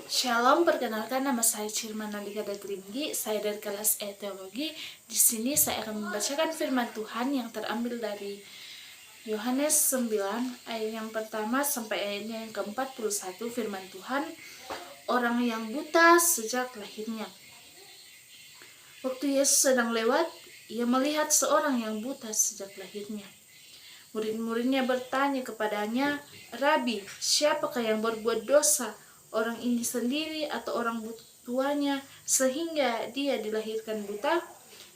Shalom, perkenalkan nama saya Cirman Nalika Tinggi, saya dari kelas E Teologi. Di sini saya akan membacakan firman Tuhan yang terambil dari Yohanes 9 ayat yang pertama sampai ayatnya yang ke-41. Firman Tuhan, orang yang buta sejak lahirnya. Waktu Yesus sedang lewat, ia melihat seorang yang buta sejak lahirnya. Murid-muridnya bertanya kepadanya, "Rabi, siapakah yang berbuat dosa, orang ini sendiri atau orang tuanya, sehingga dia dilahirkan buta?"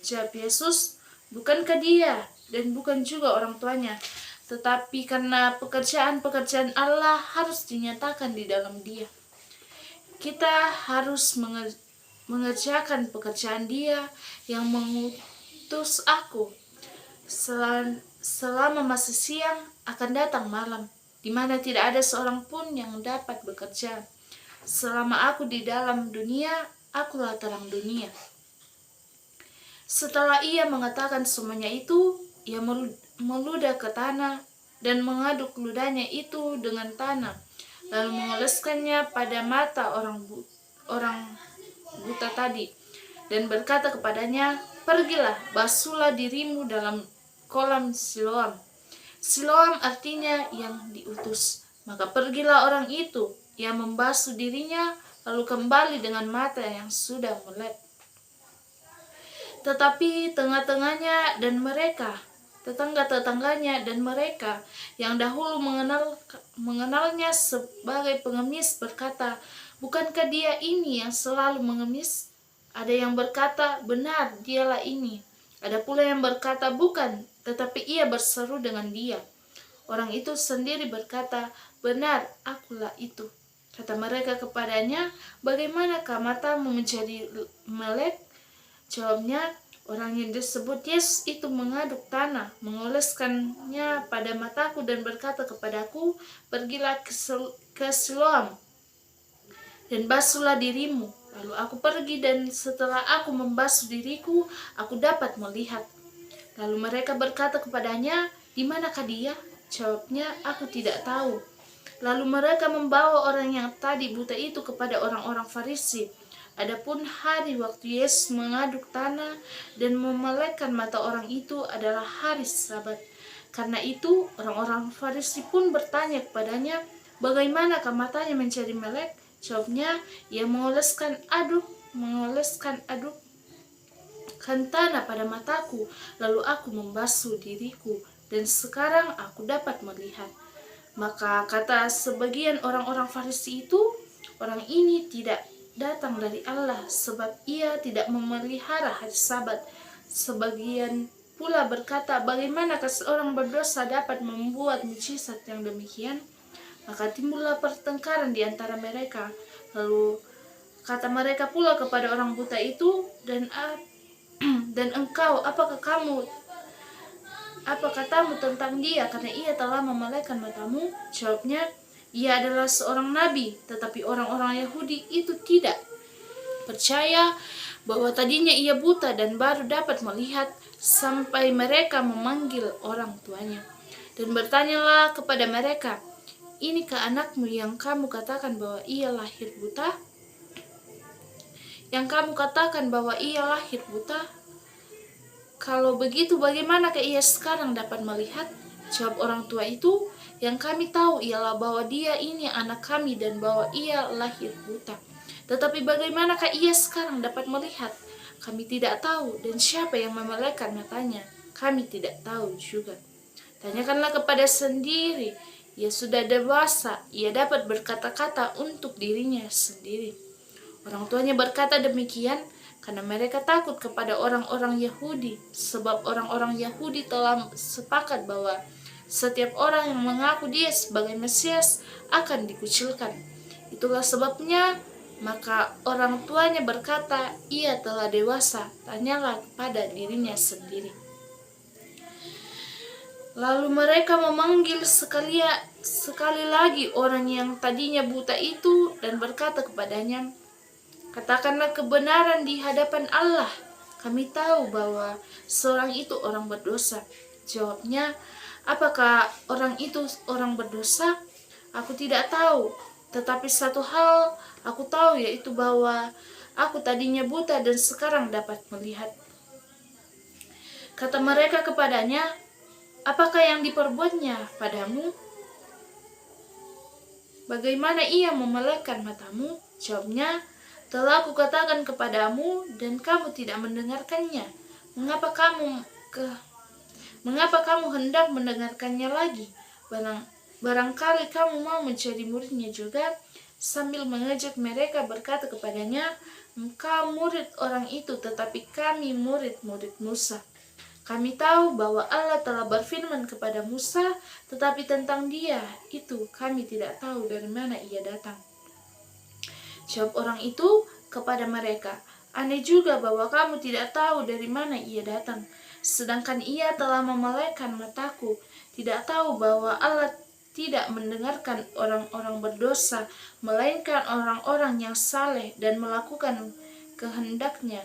Jawab Yesus, "Bukankah dia dan bukan juga orang tuanya, tetapi karena pekerjaan-pekerjaan Allah harus dinyatakan di dalam dia. Kita harus mengerjakan pekerjaan Dia yang mengutus aku. Selama masih siang akan datang malam, di mana tidak ada seorang pun yang dapat bekerja. Selama aku di dalam dunia, akulah terang dunia." Setelah ia mengatakan semuanya itu, ia meludah ke tanah dan mengaduk ludahnya itu dengan tanah, lalu mengoleskannya pada mata orang buta tadi, dan berkata kepadanya, "Pergilah, basuhlah dirimu dalam kolam Siloam." Siloam artinya yang diutus. Maka pergilah orang itu, ia membasuh dirinya, lalu kembali dengan mata yang sudah melek. Tetapi tetangga-tetangganya dan mereka yang dahulu mengenalnya sebagai pengemis berkata, "Bukankah dia ini yang selalu mengemis?" Ada yang berkata, "Benar, dialah ini." Ada pula yang berkata, "Bukan, tetapi ia berseru dengan dia." Orang itu sendiri berkata, "Benar, akulah itu." Kata mereka kepadanya, "Bagaimanakah matamu menjadi melek?" Jawabnya, orang yang disebut Yesus itu mengaduk tanah, mengoleskannya pada mataku dan berkata kepadaku, "Pergilah ke Siloam dan basuhlah dirimu." Lalu aku pergi, dan setelah aku membasuh diriku, aku dapat melihat. Lalu mereka berkata kepadanya, "Di manakah dia?" Jawabnya, "Aku tidak tahu." Lalu mereka membawa orang yang tadi buta itu kepada orang-orang Farisi. Adapun hari waktu Yesus mengaduk tanah dan memelekkan mata orang itu adalah hari Sabat. Karena itu orang-orang Farisi pun bertanya kepadanya, "Bagaimanakah matanya menjadi melek?" Jawabnya, "Ia mengoleskan aduk kan tanah pada mataku, lalu aku membasuh diriku, dan sekarang aku dapat melihat." Maka kata sebagian orang-orang Farisi itu, "Orang ini tidak datang dari Allah, sebab ia tidak memelihara hari Sabat." Sebagian pula berkata, "Bagaimanakah seorang berdosa dapat membuat mukjizat yang demikian?" Maka timbullah pertengkaran di antara mereka. Lalu kata mereka pula kepada orang buta itu, dan engkau, apa katamu tentang dia, karena ia telah memelekkan matamu?" Jawabnya, "Ia adalah seorang nabi." Tetapi orang-orang Yahudi itu tidak percaya bahwa tadinya ia buta dan baru dapat melihat, sampai mereka memanggil orang tuanya. Dan bertanyalah kepada mereka, "Inikah anakmu yang kamu katakan bahwa ia lahir buta? Kalau begitu, bagaimanakah ia sekarang dapat melihat?" Jawab orang tua itu, "Yang kami tahu ialah bahwa dia ini anak kami dan bahwa ia lahir buta. Tetapi bagaimanakah ia sekarang dapat melihat? Kami tidak tahu, dan siapa yang memelekkan matanya, kami tidak tahu juga. Tanyakanlah kepada sendiri, ia sudah dewasa, ia dapat berkata-kata untuk dirinya sendiri." Orang tuanya berkata demikian karena mereka takut kepada orang-orang Yahudi, sebab orang-orang Yahudi telah sepakat bahwa setiap orang yang mengaku dia sebagai Mesias akan dikucilkan. Itulah sebabnya maka orang tuanya berkata, "Ia telah dewasa, tanyalah kepada dirinya sendiri." Lalu mereka memanggil sekali lagi orang yang tadinya buta itu dan berkata kepadanya, "Katakanlah kebenaran di hadapan Allah. Kami tahu bahwa seorang itu orang berdosa." Jawabnya, "Apakah orang itu orang berdosa? Aku tidak tahu." Tetapi satu hal aku tahu, yaitu bahwa aku tadinya buta dan sekarang dapat melihat. Kata mereka kepadanya, apakah yang diperbuatnya padamu? Bagaimana ia memelekkan matamu? Jawabnya, telah aku katakan kepadamu dan kamu tidak mendengarkannya. Mengapa kamu hendak mendengarkannya lagi? Barangkali kamu mau menjadi muridnya juga. Sambil mengejek mereka berkata kepadanya, engkau murid orang itu, tetapi kami murid-murid Musa. Kami tahu bahwa Allah telah berfirman kepada Musa, tetapi tentang dia itu kami tidak tahu dari mana ia datang. Jawab orang itu kepada mereka, aneh juga bahwa kamu tidak tahu dari mana ia datang, sedangkan ia telah memelekkan mataku. Tidak tahu bahwa Allah tidak mendengarkan orang-orang berdosa, melainkan orang-orang yang saleh dan melakukan kehendaknya.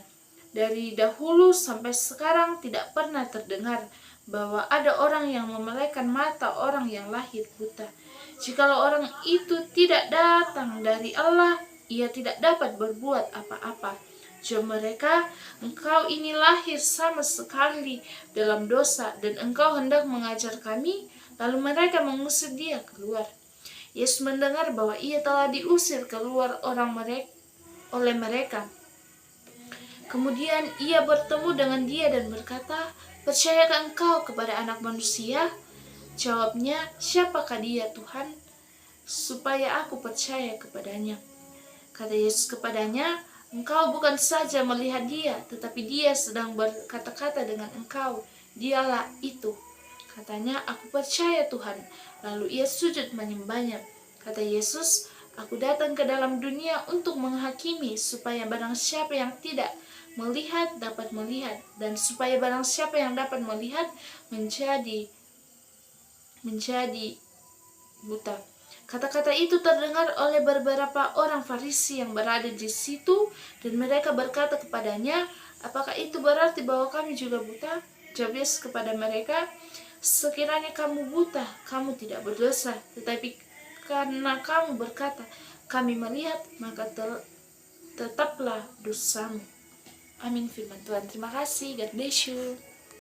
Dari dahulu sampai sekarang tidak pernah terdengar bahwa ada orang yang memelekkan mata orang yang lahir buta. Jikalau orang itu tidak datang dari Allah, ia tidak dapat berbuat apa-apa. Jawab mereka, engkau ini lahir sama sekali dalam dosa, dan engkau hendak mengajar kami. Lalu mereka mengusir dia keluar. Yesus mendengar bahwa ia telah diusir keluar oleh mereka. Kemudian ia bertemu dengan dia dan berkata, percayakah engkau kepada Anak Manusia? Jawabnya, siapakah dia Tuhan, supaya aku percaya kepadanya? Kata Yesus kepadanya, engkau bukan saja melihat dia, tetapi dia sedang berkata-kata dengan engkau. Dialah itu. Katanya, aku percaya Tuhan. Lalu ia sujud menyembahnya. Kata Yesus, aku datang ke dalam dunia untuk menghakimi, supaya barang siapa yang tidak melihat dapat melihat, dan supaya barang siapa yang dapat melihat menjadi buta. Kata-kata itu terdengar oleh beberapa orang Farisi yang berada di situ, dan mereka berkata kepadanya, apakah itu berarti bahwa kami juga buta? Jawab Yesus kepada mereka, sekiranya kamu buta, kamu tidak berdosa. Tetapi karena kamu berkata, kami melihat, maka tetaplah dosamu. Amin firman Tuhan. Terima kasih. God bless you.